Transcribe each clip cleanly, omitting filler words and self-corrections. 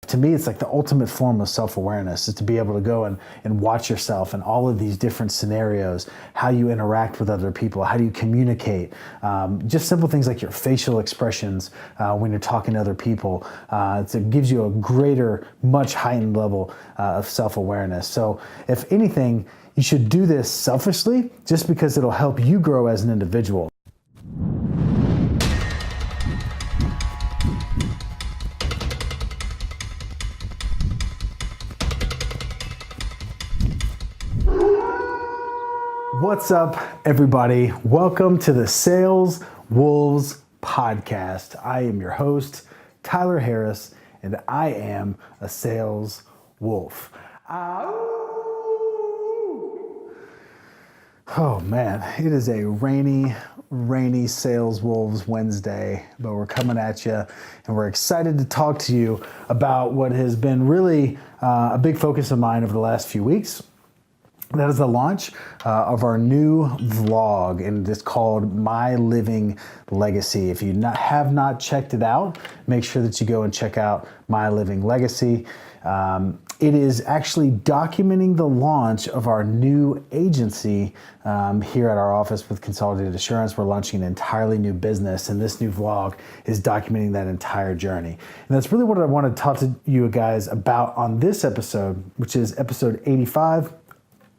To me, it's like the ultimate form of self-awareness is to be able to go and watch yourself in all of these different scenarios, how you interact with other people, how do you communicate, just simple things like your facial expressions when you're talking to other people. It gives you a greater, much heightened level of self-awareness. So if anything, you should do this selfishly just because it'll help you grow as an individual. What's up, everybody? Welcome to the Sales Wolves Podcast. I am your host, Tyler Harris, and I am a sales wolf. Oh man, it is a rainy Sales Wolves Wednesday, but we're coming at you and we're excited to talk to you about what has been really a big focus of mine over the last few weeks. That is the launch of our new vlog, and it's called My Living Legacy. If you have not checked it out, make sure that you go and check out My Living Legacy. It is actually documenting the launch of our new agency here at our office with Consolidated Assurance. We're launching an entirely new business, and this new vlog is documenting that entire journey. And that's really what I want to talk to you guys about on this episode, which is episode 85.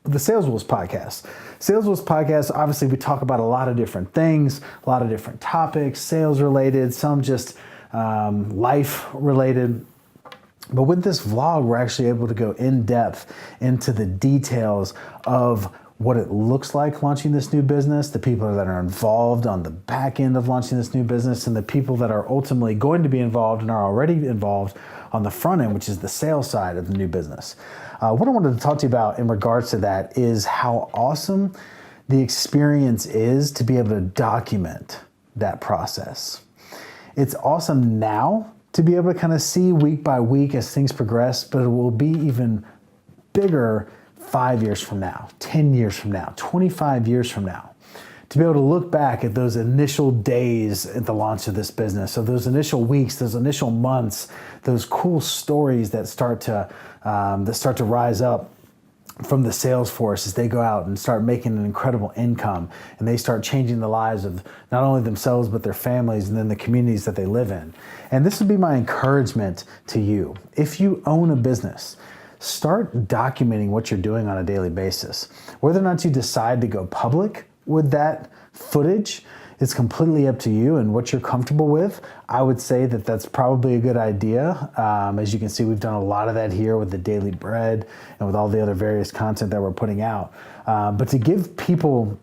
The Sales Wolves Podcast. Sales Wolves Podcast, obviously we talk about a lot of different things, a lot of different topics, sales related, some just life related. But with this vlog, we're actually able to go in depth into the details of what it looks like launching this new business, the people that are involved on the back end of launching this new business, and the people that are ultimately going to be involved and are already involved on the front end, which is the sales side of the new business. What I wanted to talk to you about in regards to that is how awesome the experience is to be able to document that process. It's awesome now to be able to kind of see week by week as things progress, but it will be even bigger 5 years from now, 10 years from now, 25 years from now. To be able to look back at those initial days at the launch of this business, so those initial weeks, those initial months, those cool stories that start to rise up from the sales force as they go out and start making an incredible income, and they start changing the lives of not only themselves but their families and then the communities that they live in. And this would be my encouragement to you. If you own a business, start documenting what you're doing on a daily basis. Whether or not you decide to go public with that footage, it's completely up to you and what you're comfortable with. I would say that that's probably a good idea. As you can see, we've done a lot of that here with the Daily Bread and with all the other various content that we're putting out. But to give people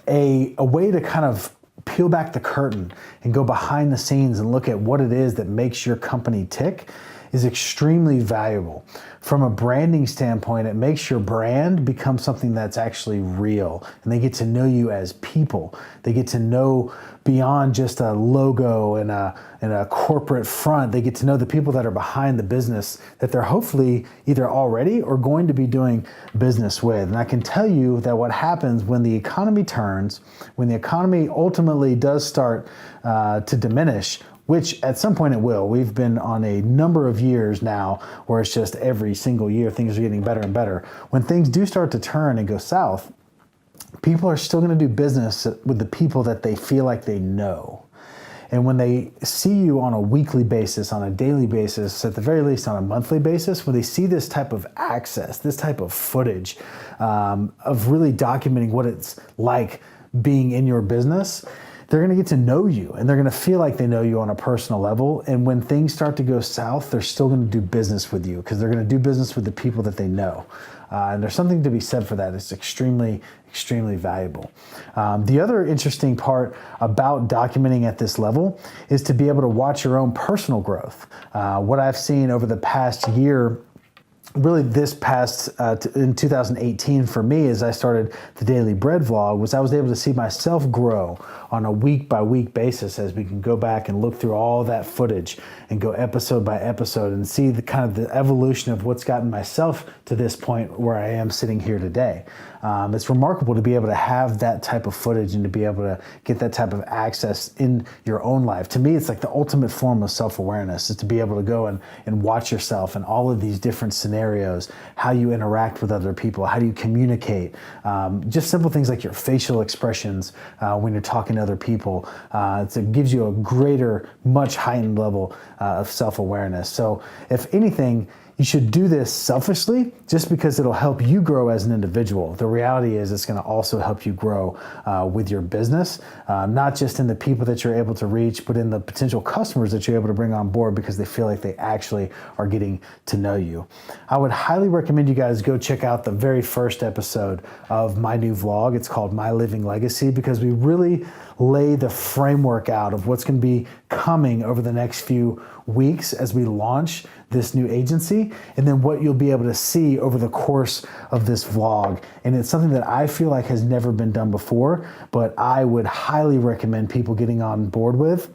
a way to kind of peel back the curtain and go behind the scenes and look at what it is that makes your company tick is extremely valuable. From a branding standpoint, it makes your brand become something that's actually real, and they get to know you as people. They get to know beyond just a logo and a corporate front. They get to know the people that are behind the business that they're hopefully either already or going to be doing business with. And I can tell you that what happens when the economy turns, when the economy ultimately does start to diminish, which at some point it will. We've been on a number of years now where it's just every single year things are getting better and better. When things do start to turn and go south, people are still going to do business with the people that they feel like they know. And when they see you on a weekly basis, on a daily basis, at the very least on a monthly basis, when they see this type of access, this type of footage of really documenting what it's like being in your business, they're going to get to know you, and they're going to feel like they know you on a personal level. And when things start to go south, they're still going to do business with you because they're going to do business with the people that they know. And there's something to be said for that. It's extremely, extremely valuable. The other interesting part about documenting at this level is to be able to watch your own personal growth. What I've seen over the past year really this past in 2018 for me, as I started the Daily Bread vlog, was I was able to see myself grow on a week by week basis as we can go back and look through all that footage and go episode by episode and see the kind of the evolution of what's gotten myself to this point where I am sitting here today. It's remarkable to be able to have that type of footage and to be able to get that type of access in your own life. To me, it's like the ultimate form of self-awareness, is to be able to go and watch yourself in all of these different scenarios, how you interact with other people, how do you communicate, just simple things like your facial expressions when you're talking to other people. It gives you a greater, much heightened level of self-awareness. So if anything, you should do this selfishly just because it'll help you grow as an individual. The reality is it's going to also help you grow with your business, not just in the people that you're able to reach, but in the potential customers that you're able to bring on board because they feel like they actually are getting to know you. I would highly recommend you guys go check out the very first episode of my new vlog. It's called My Living Legacy, because we really lay the framework out of what's going to be coming over the next few weeks as we launch this new agency, and then what you'll be able to see over the course of this vlog. And it's something that I feel like has never been done before, but I would highly recommend people getting on board with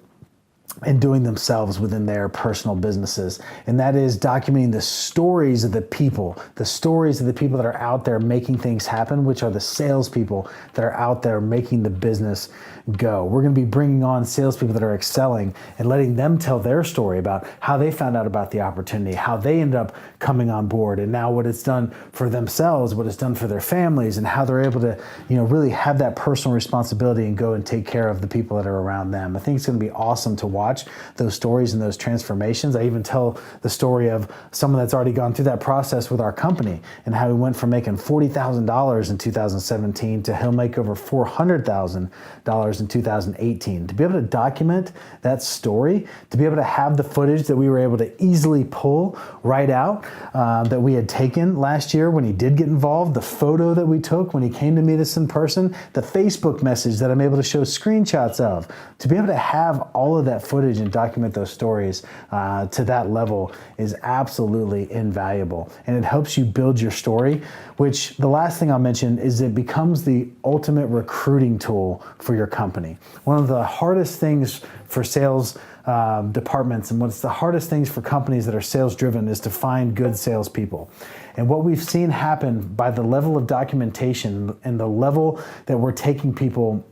and doing themselves within their personal businesses. And that is documenting the stories of the people that are out there making things happen, which are the salespeople that are out there making the business go. We're going to be bringing on salespeople that are excelling and letting them tell their story about how they found out about the opportunity, how they ended up coming on board, and now what it's done for themselves, what it's done for their families, and how they're able to, really have that personal responsibility and go and take care of the people that are around them. I think it's going to be awesome to watch those stories and those transformations. I even tell the story of someone that's already gone through that process with our company and how he went from making $40,000 in 2017 to he'll make over $400,000 in 2018. To be able to document that story, to be able to have the footage that we were able to easily pull right out that we had taken last year when he did get involved, the photo that we took when he came to meet us in person, the Facebook message that I'm able to show screenshots of, to be able to have all of that footage and document those stories to that level is absolutely invaluable. And it helps you build your story, which the last thing I'll mention is it becomes the ultimate recruiting tool for your company. One of the hardest things for sales departments, and what's the hardest things for companies that are sales driven, is to find good salespeople. And what we've seen happen by the level of documentation and the level that we're taking people,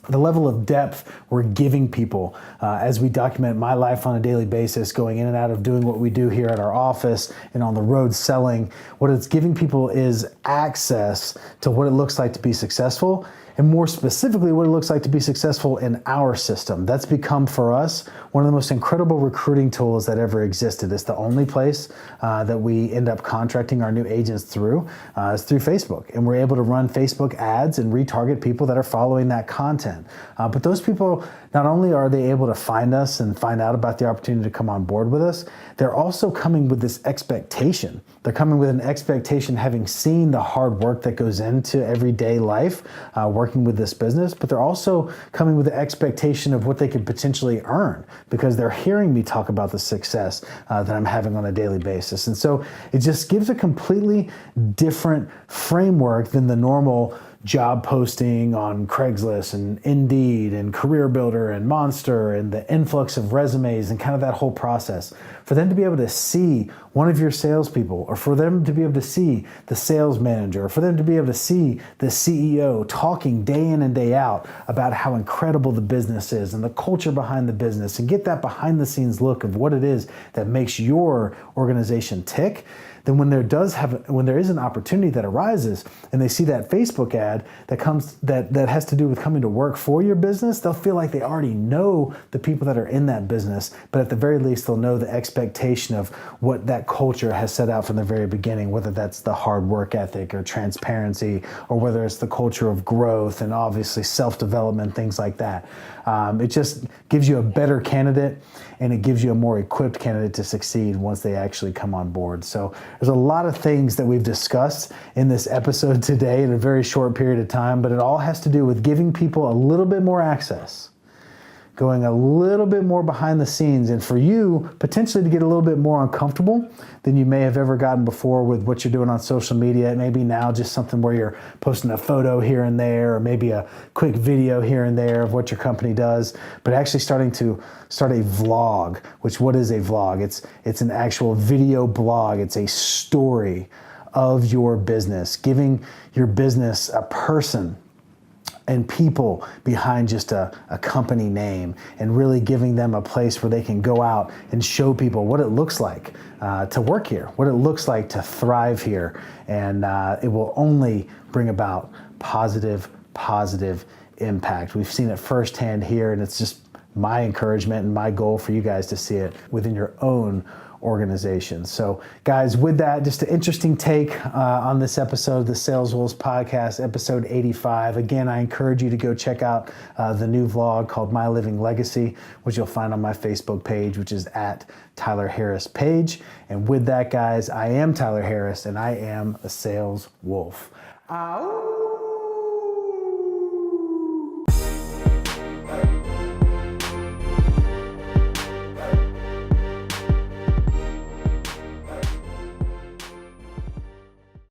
the level of depth we're giving people as we document my life on a daily basis, going in and out of doing what we do here at our office and on the road selling, what it's giving people is access to what it looks like to be successful, and more specifically, what it looks like to be successful in our system. That's become, for us, one of the most incredible recruiting tools that ever existed. It's the only place that we end up contracting our new agents through, is through Facebook. And we're able to run Facebook ads and retarget people that are following that content. But those people, not only are they able to find us and find out about the opportunity to come on board with us, they're also coming with this expectation. They're coming with an expectation, having seen the hard work that goes into everyday life, working with this business, but they're also coming with the expectation of what they could potentially earn because they're hearing me talk about the success that I'm having on a daily basis. And so it just gives a completely different framework than the normal job posting on Craigslist and Indeed and Career Builder and Monster and the influx of resumes and kind of that whole process. For them to be able to see one of your salespeople, or for them to be able to see the sales manager, or for them to be able to see the CEO talking day in and day out about how incredible the business is and the culture behind the business, and get that behind the scenes look of what it is that makes your organization tick, then when there is an opportunity that arises and they see that Facebook ad that has to do with coming to work for your business, they'll feel like they already know the people that are in that business, but at the very least they'll know the expectation of what that culture has set out from the very beginning, whether that's the hard work ethic or transparency, or whether it's the culture of growth and obviously self-development, things like that. It just gives you a better candidate, and it gives you a more equipped candidate to succeed once they actually come on board. So there's a lot of things that we've discussed in this episode today in a very short period of time, but it all has to do with giving people a little bit more access going a little bit more behind the scenes, and for you potentially to get a little bit more uncomfortable than you may have ever gotten before with what you're doing on social media. It may be now just something where you're posting a photo here and there, or maybe a quick video here and there of what your company does, but actually starting to start a vlog. Which, what is a vlog? It's an actual video blog. It's a story of your business, giving your business a person and people behind just a company name, and really giving them a place where they can go out and show people what it looks like to work here, what it looks like to thrive here. And it will only bring about positive impact. We've seen it firsthand here, and it's just my encouragement and my goal for you guys to see it within your own organization. So guys, with that, just an interesting take on this episode of the Sales Wolves Podcast, episode 85. Again, I encourage you to go check out the new vlog called My Living Legacy, which you'll find on my Facebook page, which is at Tyler Harris Page. And with that, guys, I am Tyler Harris, and I am a sales wolf. Ow!